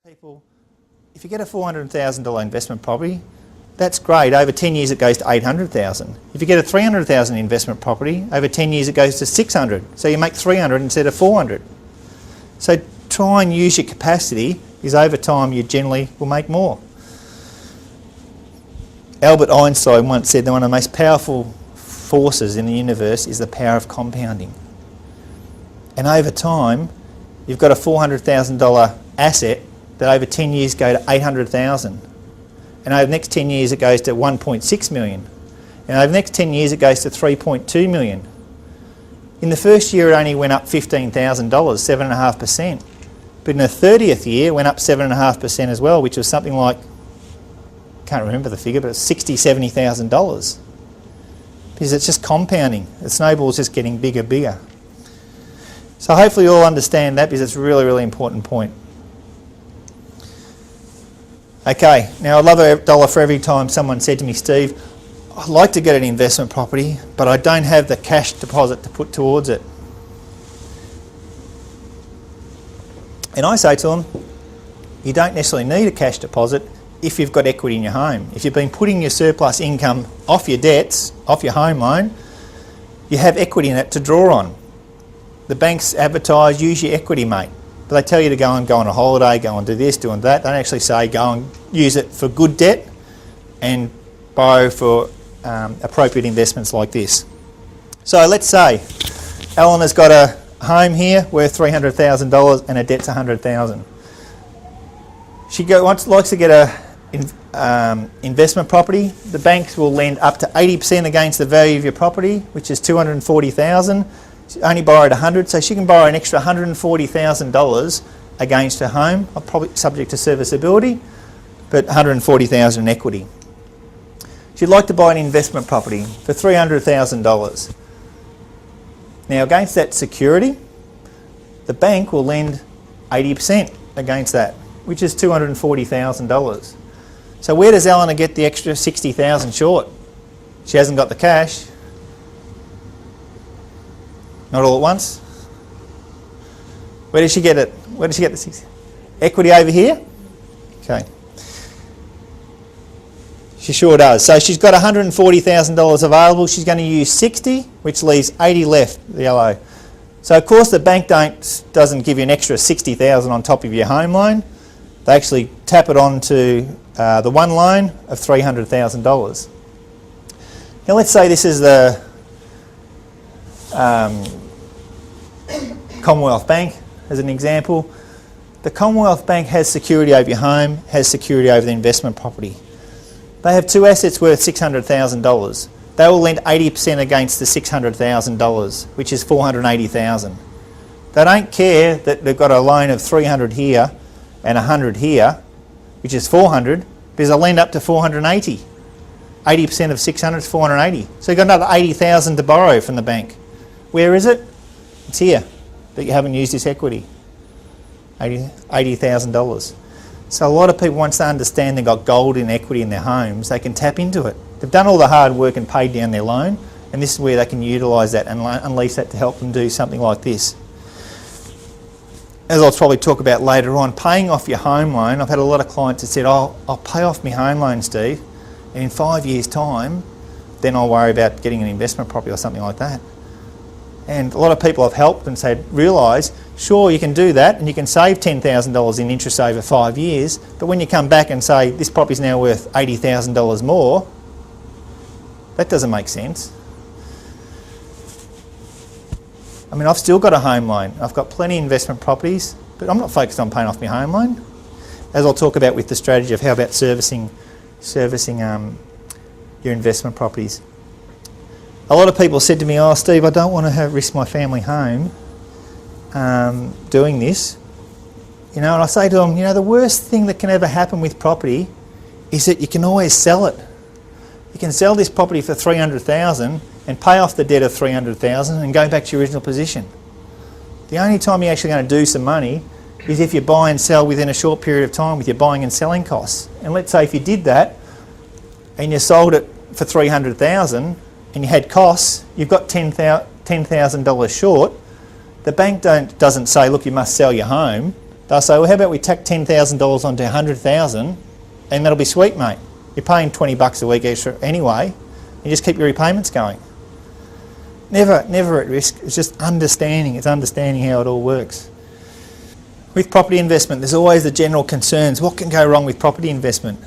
People, if you get a $400,000 investment property, that's great. Over 10 years it goes to $800,000. If you get a $300,000 investment property, over 10 years it goes to $600,000. So you make $300,000 instead of $400,000. So try and use your capacity, because over time you generally will make more. Albert Einstein once said that one of the most powerful forces in the universe is the power of compounding. And over time, you've got a $400,000 asset that over 10 years go to $800,000. And over the next 10 years it goes to $1.6 million. And over the next 10 years it goes to $3.2 million. In the first year it only went up $15,000, 7.5%. But in the 30th year it went up 7.5% as well, which was something like, can't remember the figure, but it's $60,000, $70,000. Because it's just compounding. The snowball's just getting bigger, bigger. So hopefully you all understand that, because it's a really, really important point. Okay, now I'd love $1 for every time someone said to me, Steve, I'd like to get an investment property, but I don't have the cash deposit to put towards it. And I say to them, you don't necessarily need a cash deposit if you've got equity in your home. If you've been putting your surplus income off your debts, off your home loan, you have equity in it to draw on. The banks advertise, use your equity, mate. But they tell you to go on a holiday, go and do this, do and that. They don't actually say go and use it for good debt and borrow for appropriate investments like this. So let's say Ellen has got a home here worth $300,000 and her debt's $100,000. She likes to get a investment property. The banks will lend up to 80% against the value of your property, which is $240,000. She only borrowed $100,000, so she can borrow an extra $140,000 against her home, probably subject to serviceability, but $140,000 in equity. She'd like to buy an investment property for $300,000. Now against that security, the bank will lend 80% against that, which is $240,000. So where does Eleanor get the extra $60,000 short? She hasn't got the cash. Not all at once. Where did she get it? Where did she get the 60? Equity over here? Okay. She sure does. So she's got $140,000 available. She's going to use 60, which leaves 80 left, the yellow. So of course the bank doesn't give you an extra 60,000 on top of your home loan. They actually tap it onto the one loan of $300,000. Now let's say this is the Commonwealth Bank as an example. The Commonwealth Bank has security over your home, has security over the investment property. They have two assets worth $600,000. They will lend 80% against the $600,000, which is $480,000. They don't care that they've got a loan of $300 here and $100 here, which is $400, because they'll lend up to $480. 80% of $600 is $480. So you've got another $80,000 to borrow from the bank. Where is it? It's here, but you haven't used this equity, $80,000. So a lot of people, once they understand they've got gold in equity in their homes, they can tap into it. They've done all the hard work and paid down their loan, and this is where they can utilise that and unleash that to help them do something like this. As I'll probably talk about later on, paying off your home loan, I've had a lot of clients that said, oh, I'll pay off my home loan, Steve, and in 5 years' time, then I'll worry about getting an investment property or something like that. And a lot of people I've helped and said, realise, sure, you can do that and you can save $10,000 in interest over 5 years, but when you come back and say, this property's now worth $80,000 more, that doesn't make sense. I mean, I've still got a home loan. I've got plenty of investment properties, but I'm not focused on paying off my home loan. As I'll talk about with the strategy of how about servicing your investment properties. A lot of people said to me, oh Steve, I don't want to risk my family home doing this. You know, and I say to them, you know, the worst thing that can ever happen with property is that you can always sell it. You can sell this property for $300,000 and pay off the debt of $300,000 and go back to your original position. The only time you're actually going to do some money is if you buy and sell within a short period of time with your buying and selling costs. And let's say if you did that and you sold it for $300,000 and you had costs, you've got $10,000 short. The bank doesn't say, look, you must sell your home. They'll say, well, how about we tack $10,000 onto $100,000 and that'll be sweet, mate. You're paying $20 a week extra anyway. You just keep your repayments going. Never at risk. It's just understanding. It's understanding how it all works. With property investment, there's always the general concerns. What can go wrong with property investment?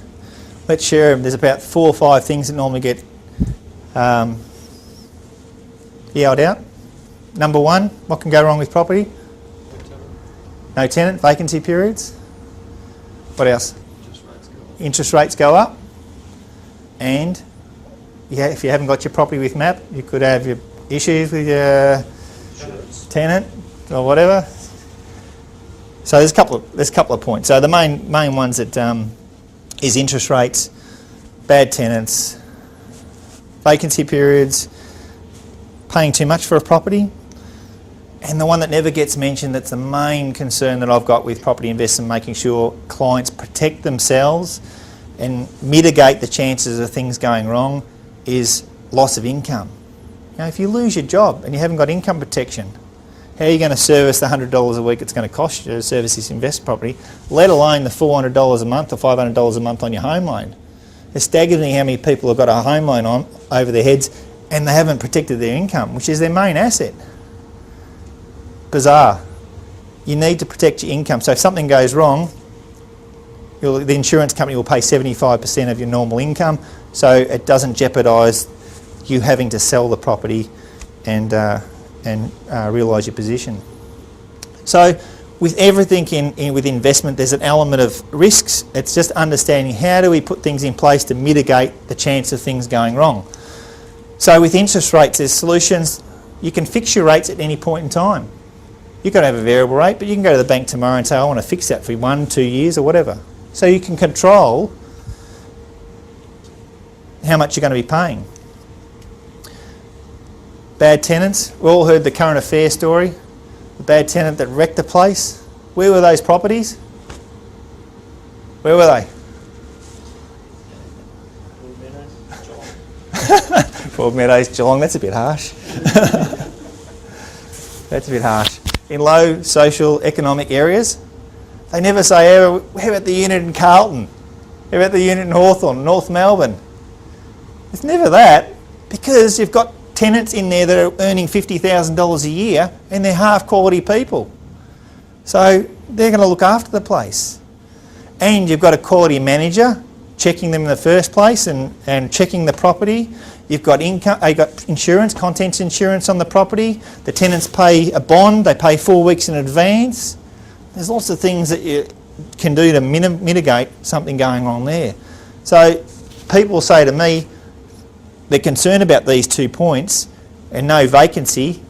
Let's share them. There's about 4 or 5 things that normally get yelled out. Number 1, what can go wrong with property? No tenant, vacancy periods. What else? Interest rates go up. And if you haven't got your property with MAP, you could have your issues with your tenant or whatever. So there's a couple of points. So the main ones that is interest rates, bad tenants, vacancy periods, paying too much for a property, and the one that never gets mentioned, that's the main concern that I've got with property investment, making sure clients protect themselves and mitigate the chances of things going wrong, is loss of income. Now, if you lose your job and you haven't got income protection, how are you going to service the $100 a week it's going to cost you to service this investment property, let alone the $400 a month or $500 a month on your home loan? It staggers me how many people have got a home loan on over their heads and they haven't protected their income, which is their main asset. Bizarre. You need to protect your income. So if something goes wrong, the insurance company will pay 75% of your normal income, so it doesn't jeopardise you having to sell the property and realise your position. So with everything with investment, there's an element of risks. It's just understanding how do we put things in place to mitigate the chance of things going wrong. So with interest rates, there's solutions. You can fix your rates at any point in time. You've got to have a variable rate, but you can go to the bank tomorrow and say, I want to fix that for 1, 2 years or whatever. So you can control how much you're going to be paying. Bad tenants. We all heard the current affair story. The bad tenant that wrecked the place. Where were those properties? Where were they? Broadmeadows, Geelong. That's a bit harsh. That's a bit harsh. In low social economic areas, they never say, how about the unit in Carlton? How about the unit in Hawthorn, North Melbourne? It's never that, because you've got tenants in there that are earning $50,000 a year and they're half quality people. So they're going to look after the place. And you've got a quality manager checking them in the first place and checking the property. You've got income, you've got insurance, contents insurance on the property. The tenants pay a bond, they pay 4 weeks in advance. There's lots of things that you can do to mitigate something going on there. So people say to me, they're concerned about these 2 points and no vacancy.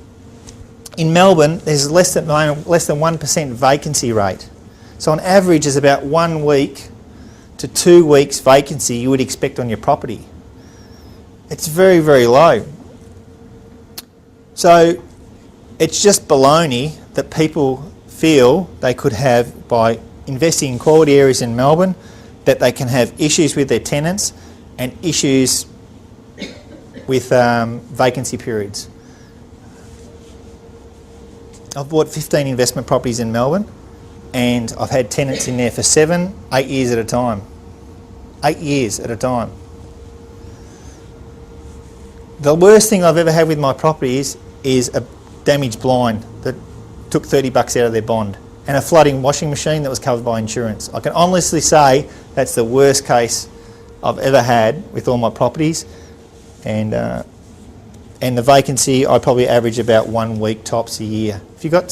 In Melbourne, there's less than 1% vacancy rate. So on average, there's about 1 week to 2 weeks vacancy you would expect on your property. It's very, very low. So it's just baloney that people feel they could have by investing in quality areas in Melbourne, that they can have issues with their tenants and issues with vacancy periods. I've bought 15 investment properties in Melbourne and I've had tenants in there for 7, 8 years at a time. 8 years at a time. The worst thing I've ever had with my properties is a damaged blind that took $30 out of their bond and a flooding washing machine that was covered by insurance. I can honestly say that's the worst case I've ever had with all my properties. And the vacancy, I probably average about 1 week tops a year. If you've got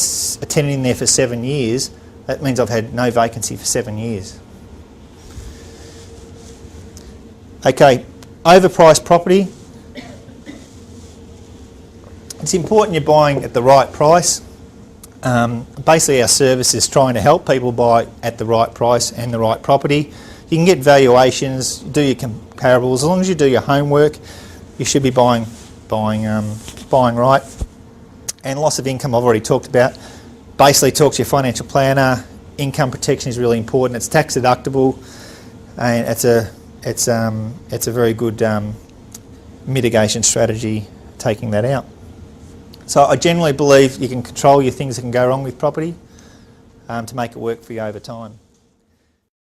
a tenant in there for 7 years, that means I've had no vacancy for 7 years. Okay, overpriced property. It's important you're buying at the right price. Basically our service is trying to help people buy at the right price and the right property. You can get valuations, do your comparables. As long as you do your homework, you should be buying right. And loss of income I've already talked about. Basically talk to your financial planner. Income protection is really important. It's tax deductible and it's a very good mitigation strategy taking that out. So I generally believe you can control your things that can go wrong with property. to make it work for you over time.